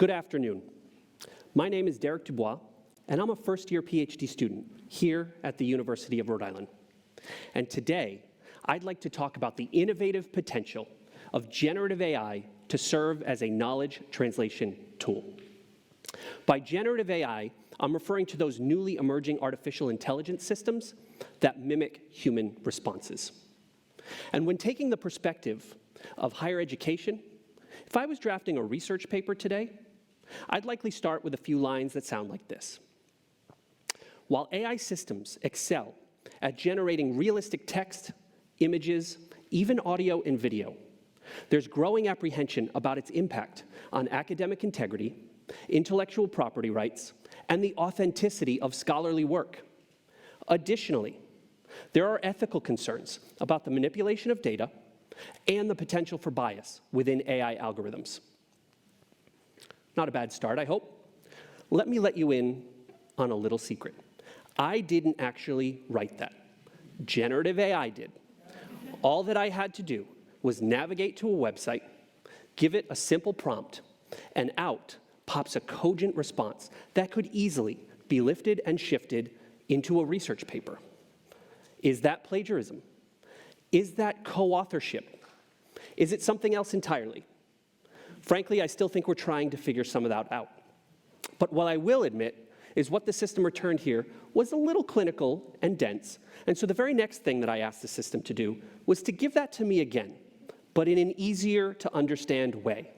Good afternoon. My name is Derek Dubois, and I'm a first-year PhD student here at the University of Rhode Island. And today, I'd like to talk about the innovative potential of generative AI to serve as a knowledge translation tool. By generative AI, I'm referring to those newly emerging artificial intelligence systems that mimic human responses. And when taking the perspective of higher education, if I was drafting a research paper today, I'd likely start with a few lines that sound like this. While AI systems excel at generating realistic text, images, even audio and video, there's growing apprehension about its impact on academic integrity, intellectual property rights, and the authenticity of scholarly work. Additionally, there are ethical concerns about the manipulation of data and the potential for bias within AI algorithms. Not a bad start, I hope. Let me let you in on a little secret. I didn't actually write that. Generative AI did. All that I had to do was navigate to a website, give it a simple prompt, and out pops a cogent response that could easily be lifted and shifted into a research paper. Is that plagiarism? Is that co-authorship? Is it something else entirely? Frankly, I still think we're trying to figure some of that out. But what I will admit is what the system returned here was a little clinical and dense, and so the very next thing that I asked the system to do was to give that to me again, but in an easier to understand way.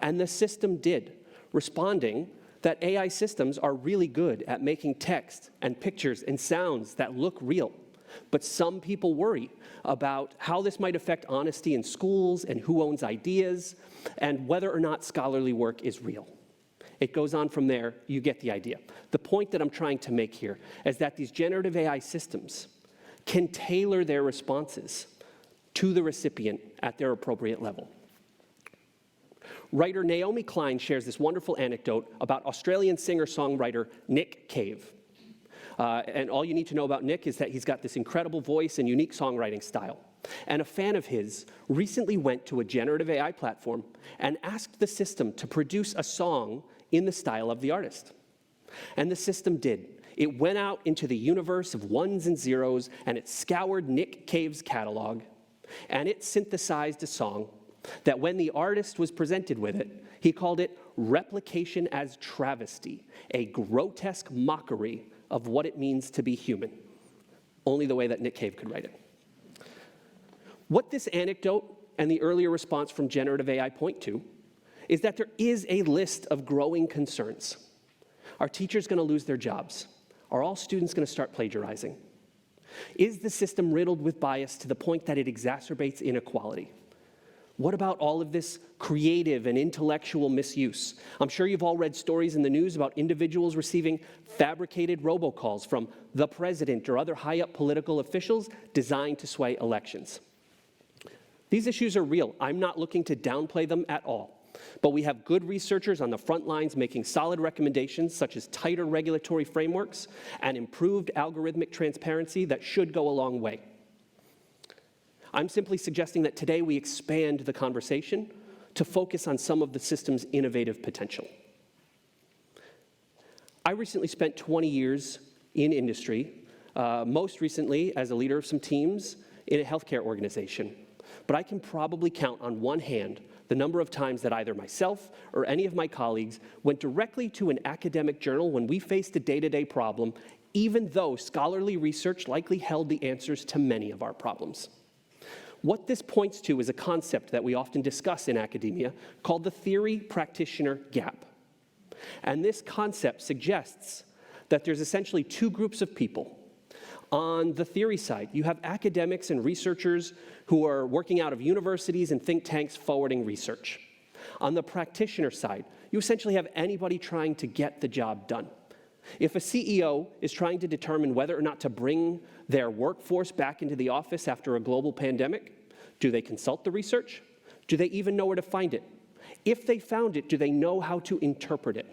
And the system did, responding that AI systems are really good at making text and pictures and sounds that look real. But some people worry about how this might affect honesty in schools and who owns ideas and whether or not scholarly work is real. It goes on from there, you get the idea. The point that I'm trying to make here is that these generative AI systems can tailor their responses to the recipient at their appropriate level. Writer Naomi Klein shares this wonderful anecdote about Australian singer-songwriter Nick Cave. And all you need to know about Nick is that he's got this incredible voice and unique songwriting style. And a fan of his recently went to a generative AI platform and asked the system to produce a song in the style of the artist. And the system did. It went out into the universe of ones and zeros, and it scoured Nick Cave's catalog, and it synthesized a song that when the artist was presented with it, he called it replication as travesty, a grotesque mockery of what it means to be human, only the way that Nick Cave could write it. What this anecdote and the earlier response from generative AI point to is that there is a list of growing concerns. Are teachers going to lose their jobs? Are all students going to start plagiarizing? Is the system riddled with bias to the point that it exacerbates inequality? What about all of this creative and intellectual misuse? I'm sure you've all read stories in the news about individuals receiving fabricated robocalls from the president or other high-up political officials designed to sway elections. These issues are real. I'm not looking to downplay them at all. But we have good researchers on the front lines making solid recommendations such as tighter regulatory frameworks and improved algorithmic transparency that should go a long way. I'm simply suggesting that today we expand the conversation to focus on some of the system's innovative potential. I recently spent 20 years in industry, most recently as a leader of some teams in a healthcare organization. But I can probably count on one hand the number of times that either myself or any of my colleagues went directly to an academic journal when we faced a day-to-day problem, even though scholarly research likely held the answers to many of our problems. What this points to is a concept that we often discuss in academia called the theory-practitioner gap. And this concept suggests that there's essentially two groups of people. On the theory side, you have academics and researchers who are working out of universities and think tanks forwarding research. On the practitioner side, you essentially have anybody trying to get the job done. If a CEO is trying to determine whether or not to bring their workforce back into the office after a global pandemic, do they consult the research? Do they even know where to find it? If they found it, do they know how to interpret it?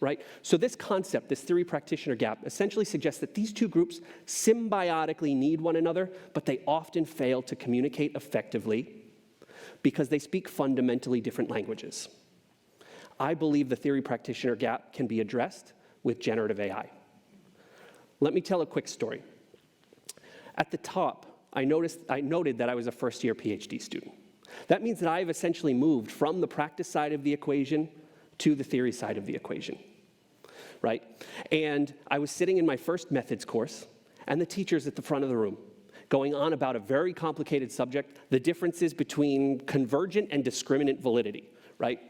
Right? So this concept, this theory practitioner gap, essentially suggests that these two groups symbiotically need one another, but they often fail to communicate effectively because they speak fundamentally different languages. I believe the theory practitioner gap can be addressed with generative AI. Let me tell a quick story. At the top, I noted that I was a first-year PhD student. That means that I've essentially moved from the practice side of the equation to the theory side of the equation, right? And I was sitting in my first methods course, and the teacher's at the front of the room, going on about a very complicated subject, the differences between convergent and discriminant validity, right?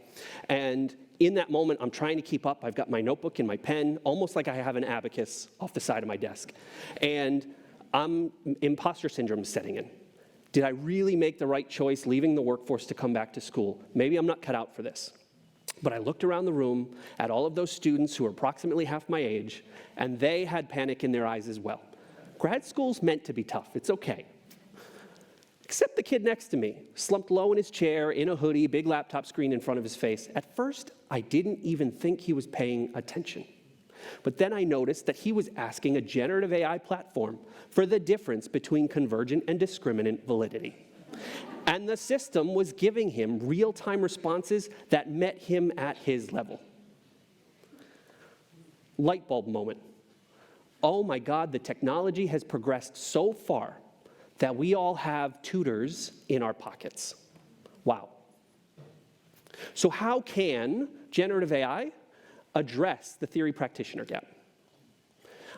And in that moment, I'm trying to keep up. I've got my notebook and my pen, almost like I have an abacus off the side of my desk. And imposter syndrome is setting in. Did I really make the right choice leaving the workforce to come back to school? Maybe I'm not cut out for this. But I looked around the room at all of those students who were approximately half my age, and they had panic in their eyes as well. Grad school's meant to be tough. It's okay. Except the kid next to me, slumped low in his chair, in a hoodie, big laptop screen in front of his face. At first, I didn't even think he was paying attention. But then I noticed that he was asking a generative AI platform for the difference between convergent and discriminant validity. And the system was giving him real-time responses that met him at his level. Light bulb moment. Oh my God, the technology has progressed so far that we all have tutors in our pockets. Wow. So how can generative AI address the theory practitioner gap?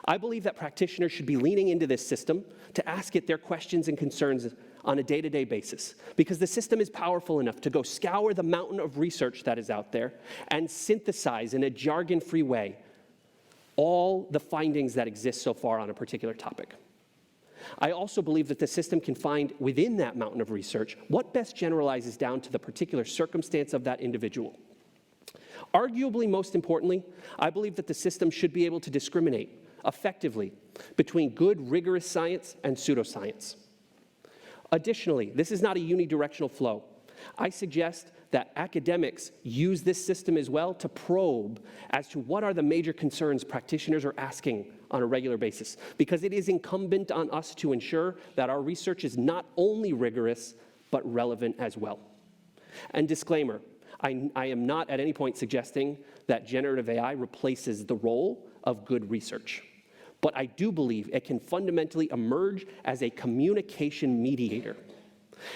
I believe that practitioners should be leaning into this system to ask it their questions and concerns on a day-to-day basis, because the system is powerful enough to go scour the mountain of research that is out there and synthesize in a jargon-free way all the findings that exist so far on a particular topic. I also believe that the system can find within that mountain of research what best generalizes down to the particular circumstance of that individual. Arguably, most importantly, I believe that the system should be able to discriminate effectively between good, rigorous science and pseudoscience. Additionally, this is not a unidirectional flow. I suggest that academics use this system as well to probe as to what are the major concerns practitioners are asking on a regular basis, because it is incumbent on us to ensure that our research is not only rigorous, but relevant as well. And disclaimer, I am not at any point suggesting that generative AI replaces the role of good research, but I do believe it can fundamentally emerge as a communication mediator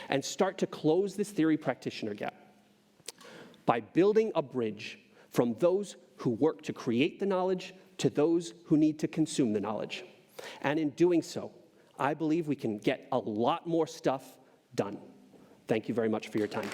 and start to close this theory practitioner gap by building a bridge from those who work to create the knowledge to those who need to consume the knowledge. And in doing so, I believe we can get a lot more stuff done. Thank you very much for your time.